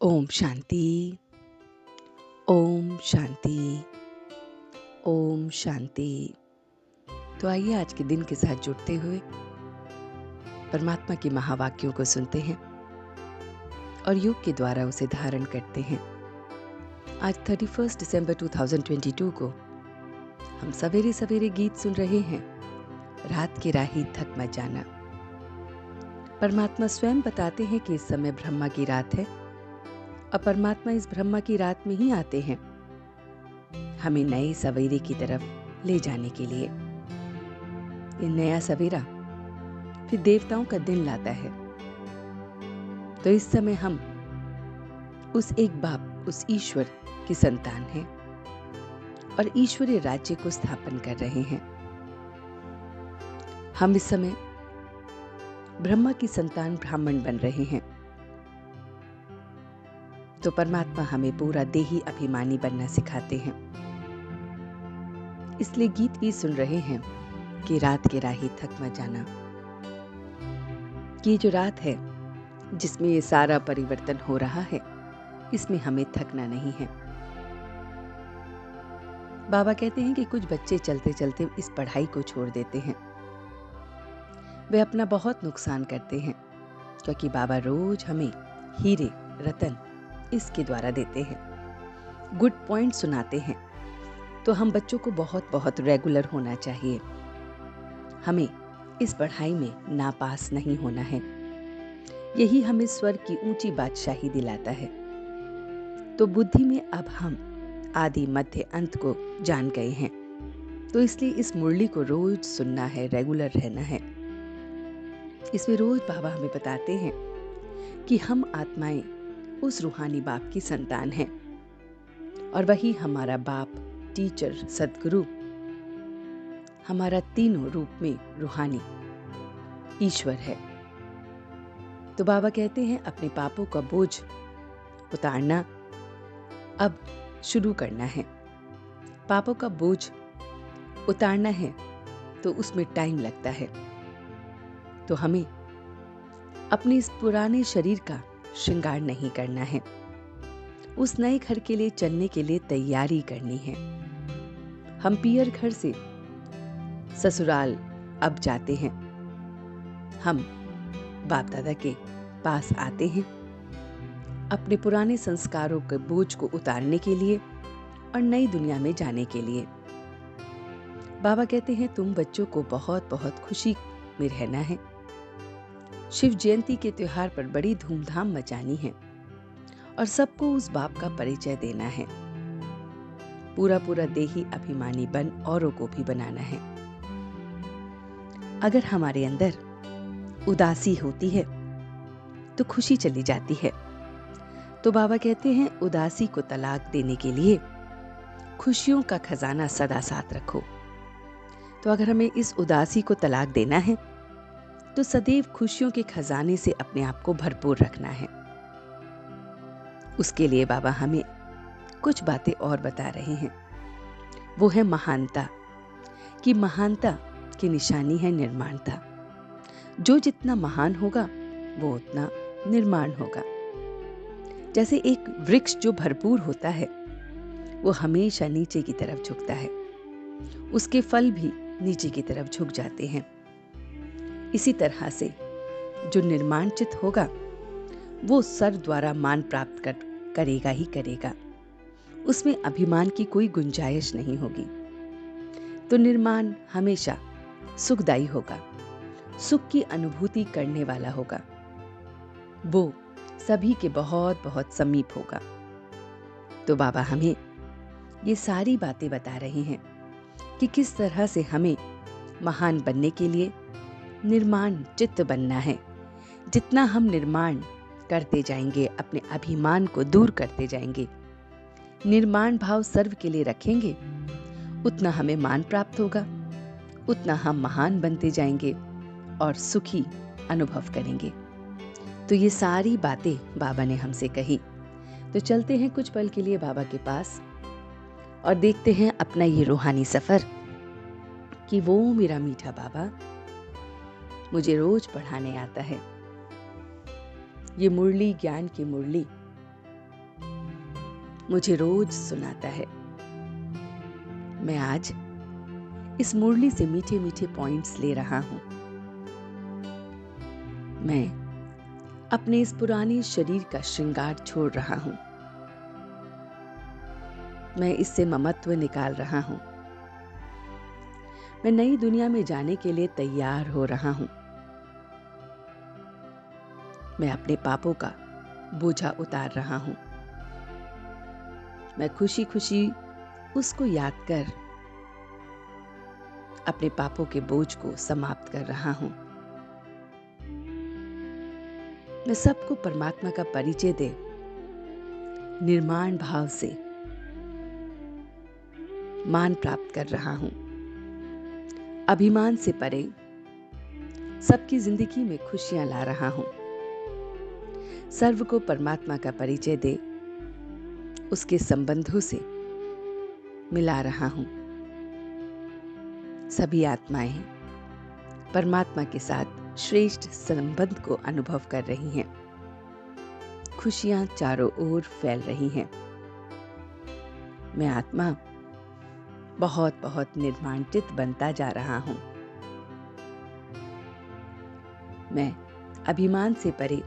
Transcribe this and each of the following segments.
ओम शांति। ओम शांति। ओम शांति। तो आइए आज के दिन के साथ जुड़ते हुए परमात्मा के महावाक्यों को सुनते हैं और योग के द्वारा उसे धारण करते हैं। आज 31 दिसंबर 2022 को हम सवेरे सवेरे गीत सुन रहे हैं, रात की राही थक मत जाना। परमात्मा स्वयं बताते हैं कि इस समय ब्रह्मा की रात है और परमात्मा इस ब्रह्मा की रात में ही आते हैं हमें नए सवेरे की तरफ ले जाने के लिए। ये नया सवेरा फिर देवताओं का दिन लाता है। तो इस समय हम उस एक बाप, उस ईश्वर की संतान हैं और ईश्वरीय राज्य को स्थापन कर रहे हैं। हम इस समय ब्रह्मा की संतान ब्राह्मण बन रहे हैं। तो परमात्मा हमें पूरा देही अभिमानी बनना सिखाते हैं। इसलिए गीत भी सुन रहे हैं कि रात की राही थक मत जाना। कि जो रात है जिसमें ये सारा परिवर्तन हो रहा है, इसमें हमें थकना नहीं है। बाबा कहते हैं कि कुछ बच्चे चलते चलते इस पढ़ाई को छोड़ देते हैं। वे अपना बहुत नुकसान करते हैं क्योंकि बाबा रोज हमें हीरे रतन इसके द्वारा देते हैं, गुड पॉइंट सुनाते हैं। तो हम बच्चों को बहुत बहुत रेगुलर होना चाहिए। हमें इस पढ़ाई में नापास नहीं होना है। यही हमें स्वर्ग की ऊंची बादशाही दिलाता है। तो बुद्धि में अब हम आदि मध्य अंत को जान गए हैं। तो इसलिए इस मुरली को रोज सुनना है, रेगुलर रहना है। इसमें रोज बाबा हमें बताते हैं कि हम आत्माएं उस रूहानी बाप की संतान हैं और वही हमारा बाप, टीचर, सदगुरु, हमारा तीनों रूप में रूहानी ईश्वर है। तो बाबा कहते हैं अपने पापों का बोझ उतारना अब शुरू करना है। पापों का बोझ उतारना है तो उसमें टाइम लगता है। तो हमें अपने इस पुराने शरीर का श्रृंगार नहीं करना है। उस नए घर के लिए चलने के लिए तैयारी करनी है। हम पियर घर से ससुराल अब जाते हैं। हम बाप दादा के पास आते हैं अपने पुराने संस्कारों के बोझ को उतारने के लिए और नई दुनिया में जाने के लिए। बाबा कहते हैं तुम बच्चों को बहुत बहुत खुशी में रहना है। शिव जयंती के त्योहार पर बड़ी धूमधाम मचानी है और सबको उस बाप का परिचय देना है। पूरा पूरा देही अभिमानी बन औरों को भी बनाना है। अगर हमारे अंदर उदासी होती है तो खुशी चली जाती है। तो बाबा कहते हैं उदासी को तलाक देने के लिए खुशियों का खजाना सदा साथ रखो। तो अगर हमें इस उदासी को तलाक देना है तो सदैव खुशियों के खजाने से अपने आप को भरपूर रखना है। उसके लिए बाबा हमें कुछ बातें और बता रहे हैं। वो है महानता। कि महानता की निशानी है निर्माणता। जो जितना महान होगा वो उतना निर्माण होगा। जैसे एक वृक्ष जो भरपूर होता है वो हमेशा नीचे की तरफ झुकता है, उसके फल भी नीचे की तरफ झुक जाते हैं। इसी तरह से जो निर्माणचित होगा वो सर द्वारा मान प्राप्त करेगा ही करेगा। उसमें अभिमान की कोई गुंजाइश नहीं होगी। तो निर्माण हमेशा सुखदायी होगा, सुख की अनुभूति करने वाला होगा। वो सभी के बहुत बहुत समीप होगा। तो बाबा हमें ये सारी बातें बता रहे हैं कि किस तरह से हमें महान बनने के लिए निर्माण चित्त बनना है। जितना हम निर्माण करते जाएंगे, अपने अभिमान को दूर करते जाएंगे, निर्माण भाव सर्व के लिए रखेंगे, उतना हमें मान प्राप्त होगा, उतना हम महान बनते जाएंगे और सुखी अनुभव करेंगे। तो ये सारी बातें बाबा ने हमसे कही। तो चलते हैं कुछ पल के लिए बाबा के पास और देखते हैं अपना ये रूहानी सफर कि वो मेरा मीठा बाबा मुझे रोज पढ़ाने आता है। ये मुरली, ज्ञान की मुरली मुझे रोज सुनाता है। मैं आज इस मुरली से मीठे मीठे पॉइंट्स ले रहा हूं। मैं अपने इस पुराने शरीर का श्रृंगार छोड़ रहा हूं। मैं इससे ममत्व निकाल रहा हूं। मैं नई दुनिया में जाने के लिए तैयार हो रहा हूं। मैं अपने पापों का बोझा उतार रहा हूं। मैं खुशी खुशी उसको याद कर अपने पापों के बोझ को समाप्त कर रहा हूं। मैं सबको परमात्मा का परिचय दे निर्माण भाव से मान प्राप्त कर रहा हूं। अभिमान से परे सबकी जिंदगी में खुशियां ला रहा हूं। सर्व को परमात्मा का परिचय दे उसके संबंधों से मिला रहा हूं। सभी आत्माएं परमात्मा के साथ श्रेष्ठ संबंध को अनुभव कर रही हैं। खुशियां चारों ओर फैल रही हैं। मैं आत्मा बहुत बहुत निर्माणित बनता जा रहा हूं। मैं अभिमान से परे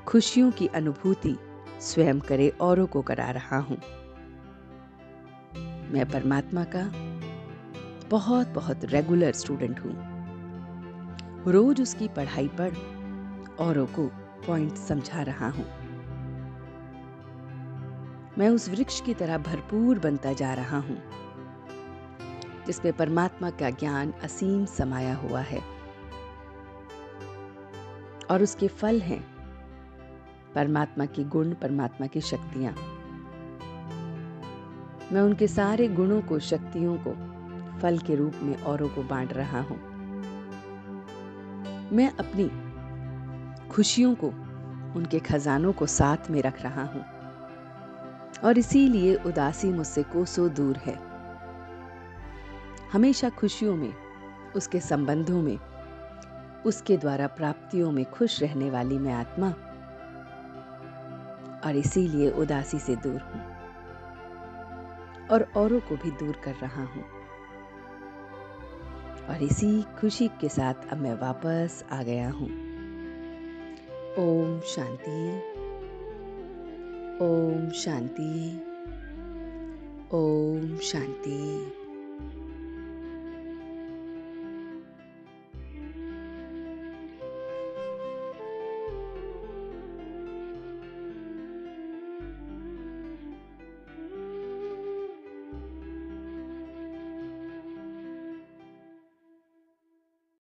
खुशियों की अनुभूति स्वयं करे औरों को करा रहा हूं। मैं परमात्मा का बहुत बहुत रेगुलर स्टूडेंट हूं। रोज उसकी पढ़ाई पढ़ औरों को पॉइंट समझा रहा हूं। मैं उस वृक्ष की तरह भरपूर बनता जा रहा हूं जिसमें परमात्मा का ज्ञान असीम समाया हुआ है और उसके फल हैं परमात्मा के गुण, परमात्मा की शक्तियां। मैं उनके सारे गुणों को, शक्तियों को फल के रूप में औरों को बांट रहा हूं। मैं अपनी खुशियों को, उनके खजानों को साथ में रख रहा हूं और इसीलिए उदासी मुझसे कोसों दूर है। हमेशा खुशियों में, उसके संबंधों में, उसके द्वारा प्राप्तियों में खुश रहने वाली मैं आत्मा और इसीलिए उदासी से दूर हूं और औरों को भी दूर कर रहा हूं। और इसी खुशी के साथ अब मैं वापस आ गया हूं। ओम शांति, ओम शांति, ओम शांति।